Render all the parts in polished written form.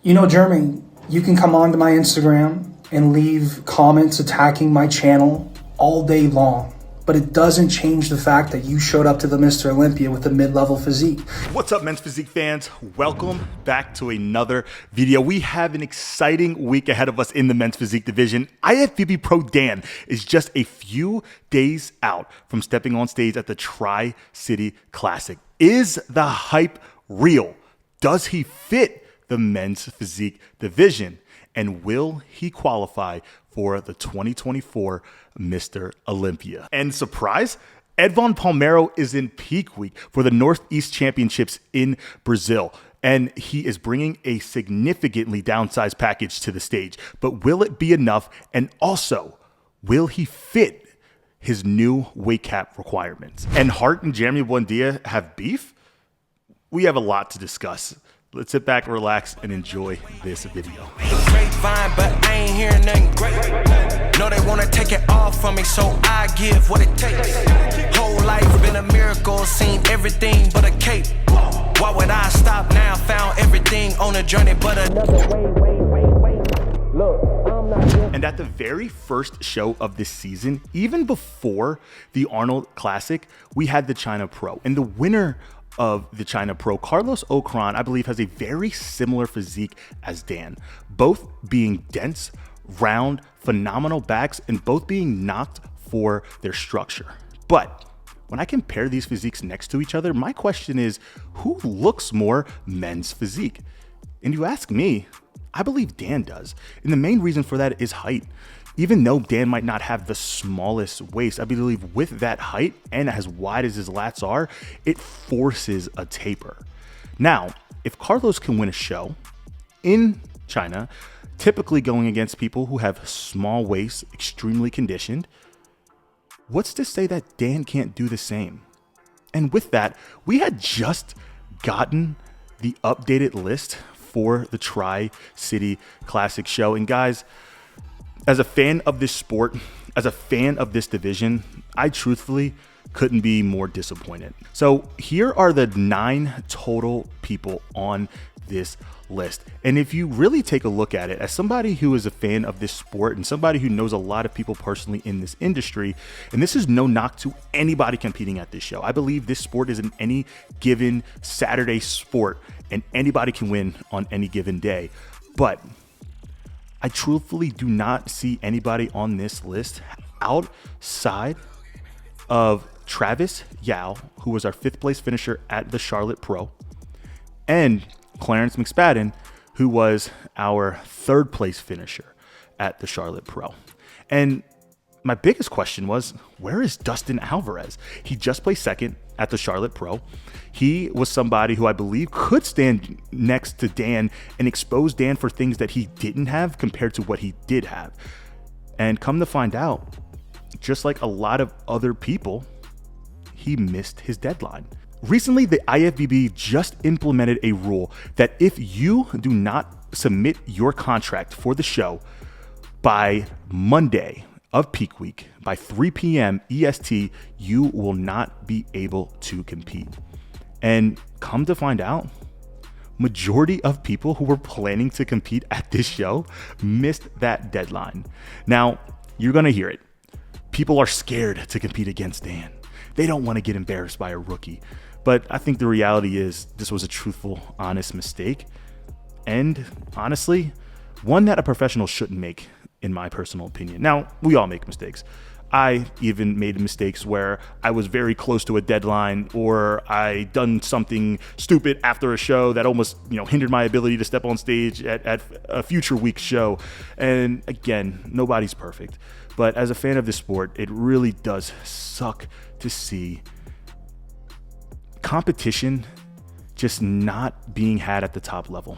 Jeremy, you can come onto my Instagram and leave comments attacking my channel all day long, but it doesn't change the fact that you showed up to the Mr. Olympia with a mid-level physique. What's up, Men's Physique fans? Welcome back to another video. We have an exciting week ahead of us in the Men's Physique division. Ifbb Pro Dan is just a few days out from stepping on stage at the Tri-City Classic. Is the hype real? Does he fit the Men's Physique division? And will he qualify for the 2024 Mr. Olympia? And surprise, Edvan Palmeira is in peak week for the Northeast Championships in Brazil. And he is bringing a significantly downsized package to the stage. But will it be enough? And also, will he fit his new weight cap requirements? And Hart and Jeremy Buendia have beef? We have a lot to discuss. Let's sit back, relax, and enjoy this video. Grapevine, but I ain't hearing nothing great. No, they wanna take it all from me, so I give what it takes. Whole life been a miracle, seen everything but a cape. Why would I stop now? Found everything on a journey, but another way. Look, I'm not here. And at the very first show of this season, even before the Arnold Classic, we had the China Pro, and the winner of the China Pro, Carlos Ocran, I believe, has a very similar physique as Dan, both being dense, round, phenomenal backs, and both being knocked for their structure. But when I compare these physiques next to each other, my question is, who looks more men's physique? And you ask me, I believe Dan does. And the main reason for that is height. Even though Dan might not have the smallest waist, I believe with that height and as wide as his lats are, it forces a taper. Now, if Carlos can win a show in China, typically going against people who have small waists, extremely conditioned, what's to say that Dan can't do the same? And with that, we had just gotten the updated list for the Tri-City Classic show. And guys, as a fan of this sport, as a fan of this division, I truthfully couldn't be more disappointed. So here are the 9 total people on this list. And if you really take a look at it, as somebody who is a fan of this sport and somebody who knows a lot of people personally in this industry, and this is no knock to anybody competing at this show. I believe this sport is an any given Saturday sport and anybody can win on any given day. But I truthfully do not see anybody on this list outside of Travis Yao, who was our 5th place finisher at the Charlotte Pro, and Clarence McSpadden, who was our 3rd place finisher at the Charlotte Pro. And my biggest question was, where is Dustin Alvarez? He just placed 2nd at the Charlotte Pro. He was somebody who I believe could stand next to Dan and expose Dan for things that he didn't have compared to what he did have. And come to find out, just like a lot of other people, he missed his deadline. Recently, the Ifbb just implemented a rule that if you do not submit your contract for the show by Monday of peak week, by 3 p.m. EST, you will not be able to compete. And come to find out, majority of people who were planning to compete at this show missed that deadline. Now, you're gonna hear it. People are scared to compete against Dan. They don't want to get embarrassed by a rookie. But I think the reality is this was a truthful, honest mistake. And honestly, one that a professional shouldn't make, in my personal opinion. Now, we all make mistakes. I even made mistakes where I was very close to a deadline, or I done something stupid after a show that almost, hindered my ability to step on stage at a future week's show. And again, nobody's perfect. But as a fan of this sport, it really does suck to see competition just not being had at the top level.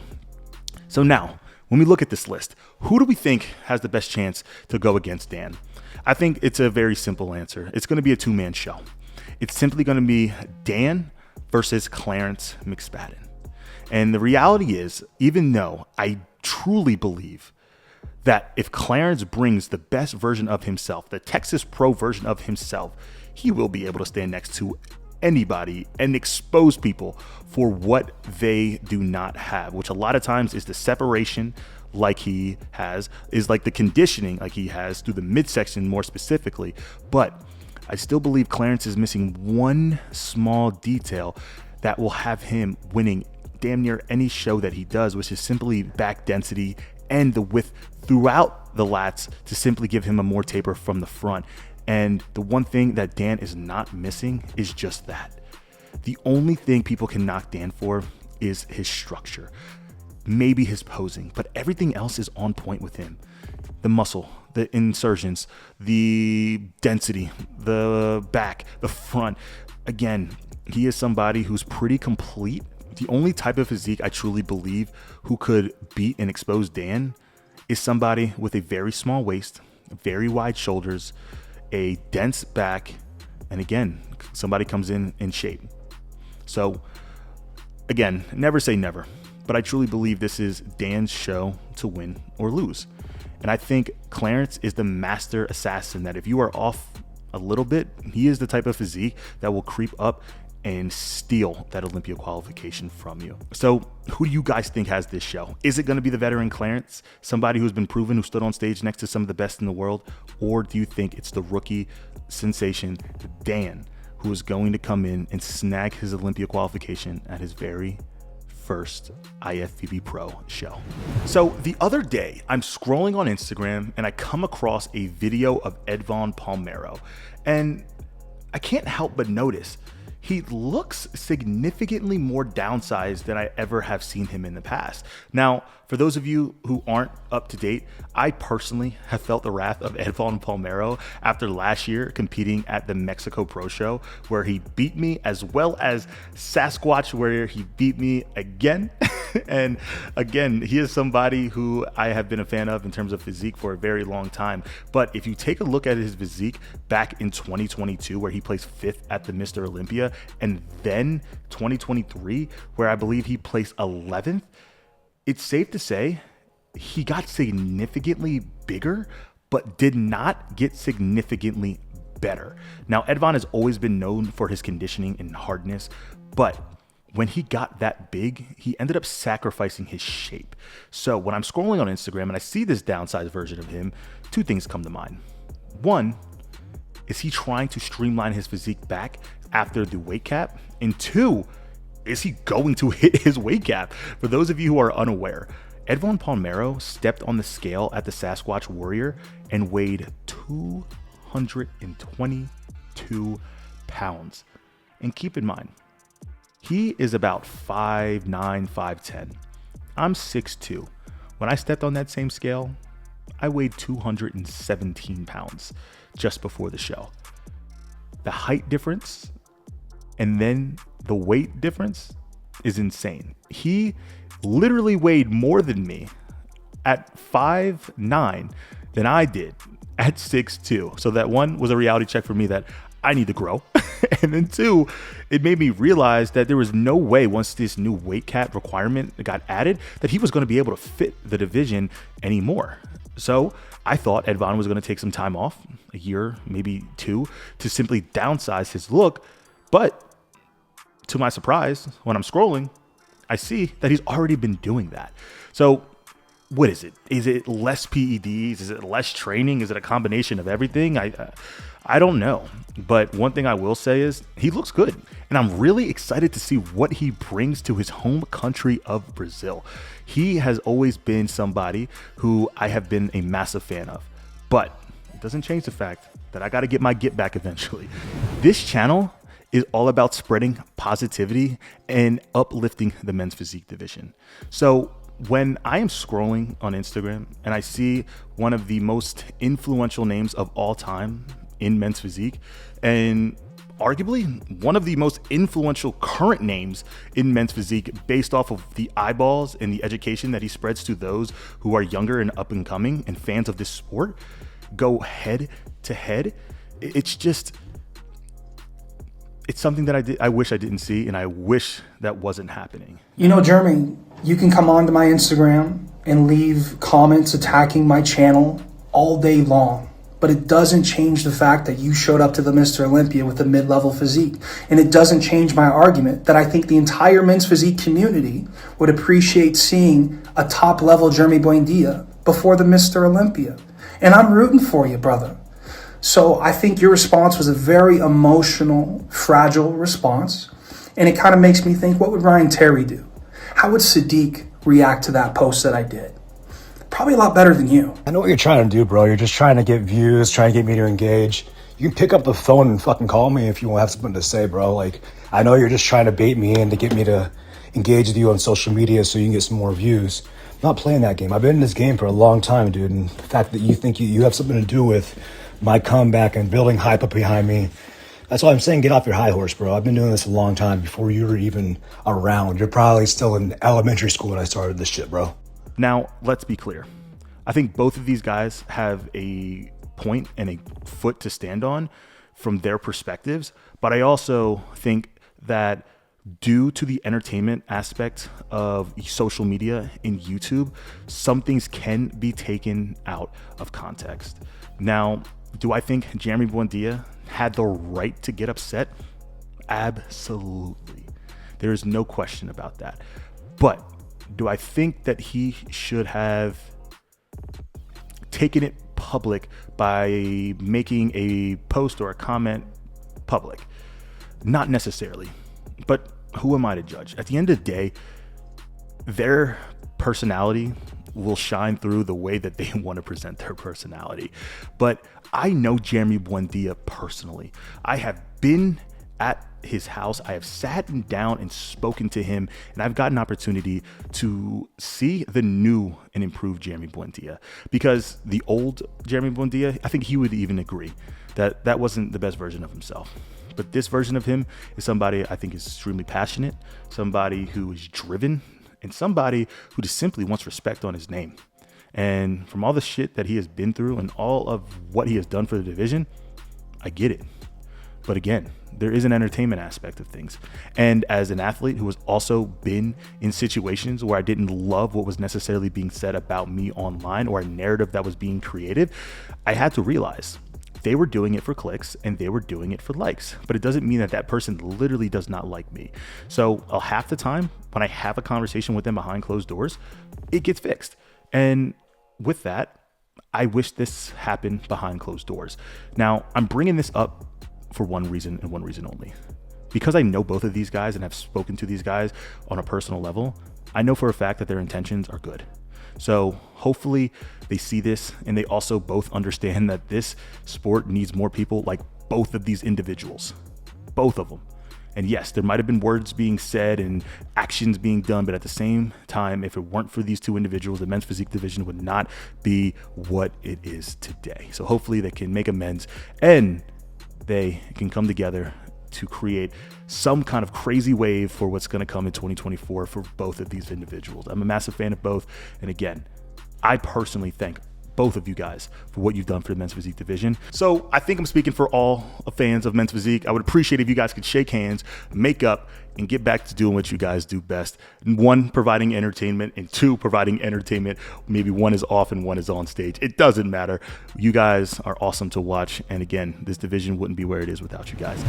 So now, when we look at this list, who do we think has the best chance to go against Dan? I think it's a very simple answer. It's going to be a 2-man show. It's simply going to be Dan versus Clarence McSpadden. And the reality is, even though I truly believe that if Clarence brings the best version of himself, the Texas Pro version of himself, he will be able to stand next to anybody and expose people for what they do not have, which a lot of times is the separation like he has, is like the conditioning like he has through the midsection more specifically. But I still believe Clarence is missing one small detail that will have him winning damn near any show that he does, which is simply back density and the width throughout the lats to simply give him a more taper from the front. And the one thing that Dan is not missing is just that. The only thing people can knock Dan for is his structure, maybe his posing, but everything else is on point with him. The muscle, the insertions, the density, the back, the front. Again, he is somebody who's pretty complete. The only type of physique I truly believe who could beat and expose Dan is somebody with a very small waist, very wide shoulders, a dense back, and again, somebody comes in shape. So again, never say never, but I truly believe this is Dan's show to win or lose. And I think Clarence is the master assassin that if you are off a little bit, he is the type of physique that will creep up and steal that Olympia qualification from you. So who do you guys think has this show? Is it going to be the veteran Clarence, somebody who's been proven, who stood on stage next to some of the best in the world? Or do you think it's the rookie sensation, Dan, who is going to come in and snag his Olympia qualification at his very first Ifbb Pro show? So the other day, I'm scrolling on Instagram and I come across a video of Edvan Palmeira, and I can't help but notice he looks significantly more downsized than I ever have seen him in the past. Now, for those of you who aren't up to date, I personally have felt the wrath of Edvan Palmeira after last year competing at the Mexico Pro Show, where he beat me, as well as Sasquatch, where he beat me again. And again, he is somebody who I have been a fan of in terms of physique for a very long time. But if you take a look at his physique back in 2022, where he placed 5th at the Mr. Olympia, and then 2023, where I believe he placed 11th, it's safe to say he got significantly bigger, but did not get significantly better. Now, Edvon has always been known for his conditioning and hardness, but when he got that big, he ended up sacrificing his shape. So when I'm scrolling on Instagram and I see this downsized version of him, two things come to mind. One, is he trying to streamline his physique back after the weight cap? And two, is he going to hit his weight cap? For those of you who are unaware, Edvan Palmeira stepped on the scale at the Sasquatch Warrior and weighed 222 pounds. And keep in mind, he is about 5'9", 5'10". I'm 6'2". When I stepped on that same scale, I weighed 217 pounds just before the show. The height difference and then the weight difference is insane. He literally weighed more than me at 5'9" than I did at 6'2". So that one was a reality check for me that I need to grow. And then two, it made me realize that there was no way once this new weight cap requirement got added that he was going to be able to fit the division anymore. So I thought Edvon was going to take some time off, a year, maybe two, to simply downsize his look. But to my surprise, when I'm scrolling, I see that he's already been doing that. So what is it? Is it less PEDs? Is it less training? Is it a combination of everything? I don't know. But one thing I will say is he looks good. And I'm really excited to see what he brings to his home country of Brazil. He has always been somebody who I have been a massive fan of. But it doesn't change the fact that I got to get my get back eventually. This channel is all about spreading positivity and uplifting the men's physique division. So when I am scrolling on Instagram and I see one of the most influential names of all time in men's physique, and arguably one of the most influential current names in men's physique based off of the eyeballs and the education that he spreads to those who are younger and up and coming and fans of this sport, go head to head, it's something that I wish I didn't see, and I wish that wasn't happening. You know, Jeremy, you can come onto my Instagram and leave comments attacking my channel all day long, but it doesn't change the fact that you showed up to the Mr. Olympia with a mid-level physique. And it doesn't change my argument that I think the entire men's physique community would appreciate seeing a top-level Jeremy Buendia before the Mr. Olympia. And I'm rooting for you, brother. So I think your response was a very emotional, fragile response. And it kind of makes me think, what would Ryan Terry do? How would Sadiq react to that post that I did? Probably a lot better than you. I know what you're trying to do, bro. You're just trying to get views, trying to get me to engage. You can pick up the phone and fucking call me if you have something to say, bro. Like, I know you're just trying to bait me in to get me to engage with you on social media so you can get some more views. I'm not playing that game. I've been in this game for a long time, dude. And the fact that you think you have something to do with my comeback and building hype up behind me, that's why I'm saying get off your high horse, bro. I've been doing this a long time before you were even around. You're probably still in elementary school when I started this shit, bro. Now, let's be clear. I think both of these guys have a point and a foot to stand on from their perspectives, but I also think that due to the entertainment aspect of social media and YouTube, some things can be taken out of context. Now, do I think Jeremy Buendia had the right to get upset? Absolutely. There is no question about that. But do I think that he should have taken it public by making a post or a comment public? Not necessarily. But who am I to judge? At the end of the day, their personality will shine through the way that they want to present their personality. But I know Jeremy Buendia personally. I have been at his house. I have sat down and spoken to him, and I've got an opportunity to see the new and improved Jeremy Buendia, because the old Jeremy Buendia, I think he would even agree that that wasn't the best version of himself. But this version of him is somebody I think is extremely passionate, somebody who is driven, and somebody who just simply wants respect on his name. And from all the shit that he has been through and all of what he has done for the division, I get it. But again, there is an entertainment aspect of things. And as an athlete who has also been in situations where I didn't love what was necessarily being said about me online or a narrative that was being created, I had to realize they were doing it for clicks and they were doing it for likes. But it doesn't mean that that person literally does not like me. So half the time when I have a conversation with them behind closed doors, it gets fixed. And with that, I wish this happened behind closed doors. Now, I'm bringing this up for one reason and one reason only. Because I know both of these guys and have spoken to these guys on a personal level, I know for a fact that their intentions are good. So hopefully they see this and they also both understand that this sport needs more people like both of these individuals, both of them. And yes, there might have been words being said and actions being done, but at the same time, if it weren't for these two individuals, the men's physique division would not be what it is today. So hopefully they can make amends and they can come together to create some kind of crazy wave for what's going to come in 2024 for both of these individuals. I'm a massive fan of both. And again, I personally thank both of you guys for what you've done for the men's physique division. So I think I'm speaking for all fans of men's physique. I would appreciate if you guys could shake hands, make up, and get back to doing what you guys do best. One, providing entertainment, and two, providing entertainment. Maybe one is off and one is on stage. It doesn't matter. You guys are awesome to watch. And again, this division wouldn't be where it is without you guys.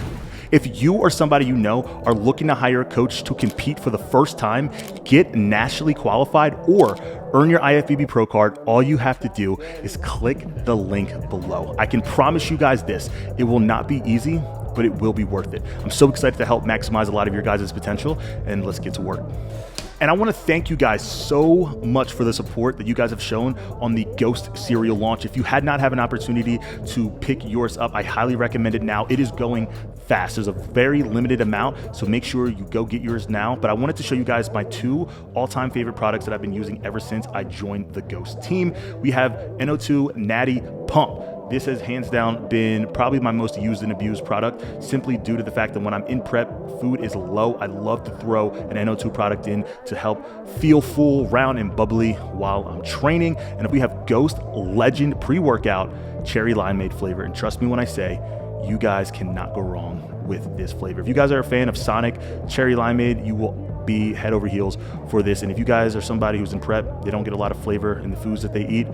If you or somebody you know are looking to hire a coach to compete for the first time, get nationally qualified, or earn your Ifbb Pro card, all you have to do is click the link below. I can promise you guys this, it will not be easy, but it will be worth it. I'm so excited to help maximize a lot of your guys' potential, and let's get to work. And I want to thank you guys so much for the support that you guys have shown on the Ghost cereal launch. If you had not had an opportunity to pick yours up, I highly recommend it now. It is going fast. There's a very limited amount, so make sure you go get yours now. But I wanted to show you guys my two all-time favorite products that I've been using ever since I joined the Ghost team. We have NO2 Natty Pump. This has hands down been probably my most used and abused product, simply due to the fact that when I'm in prep, food is low. I love to throw an NO2 product in to help feel full, round, and bubbly while I'm training. And if we have Ghost Legend pre-workout cherry limeade flavor, and trust me when I say, you guys cannot go wrong with this flavor. If you guys are a fan of Sonic cherry limeade, you will be head over heels for this. And if you guys are somebody who's in prep, they don't get a lot of flavor in the foods that they eat,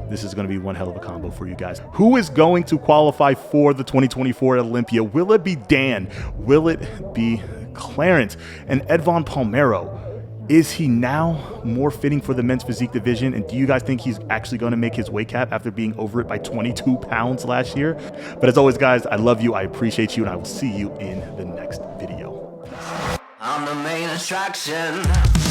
this is going to be one hell of a combo for you guys. Who is going to qualify for the 2024 Olympia? Will it be Dan? Will it be Clarence? And Edvan Palmeira, is he now more fitting for the men's physique division? And do you guys think he's actually going to make his weight cap after being over it by 22 pounds last year? But as always, guys, I love you. I appreciate you. And I will see you in the next video. I'm the main attraction.